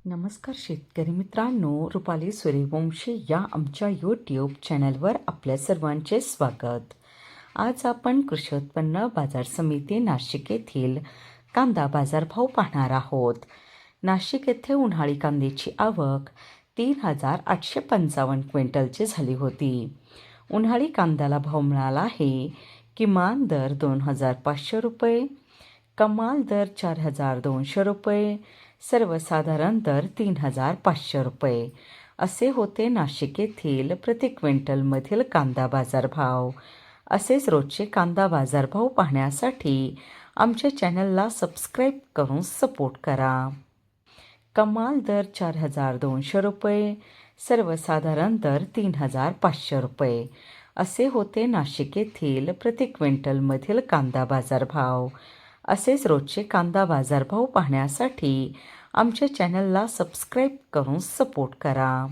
नमस्कार शेतकरी मित्रांनो, रुपाली सूर्यवंशी या आमच्या यूट्यूब चॅनलवर आपल्या सर्वांचे स्वागत. आज आपण कृषी उत्पन्न बाजार समिती नाशिक येथील कांदा बाजारभाव पाहणार आहोत. नाशिक येथे उन्हाळी कांद्याची आवक 3,855 क्विंटलची झाली होती. उन्हाळी कांद्याला भाव मिळाला आहे. किमान दर 2,500 रुपये, कमाल दर 4,200 रुपये, सर्वसाधारण दर 3,500 रुपये असे होते नाशिक येथील प्रति क्विंटलमधील कांदा बाजारभाव. असेच रोजचे कांदा बाजारभाव पाहण्यासाठी आमच्या चॅनलला सबस्क्राईब करून सपोर्ट करा. कमाल दर 4,200 रुपये, सर्वसाधारण दर 3,500 रुपये असे होते नाशिक येथील प्रति क्विंटलमधील कांदा बाजारभाव. असेच रोजचे कांदा बाजारभाव पाहण्यासाठी आमच्या चॅनलला सबस्क्राईब करून सपोर्ट करा.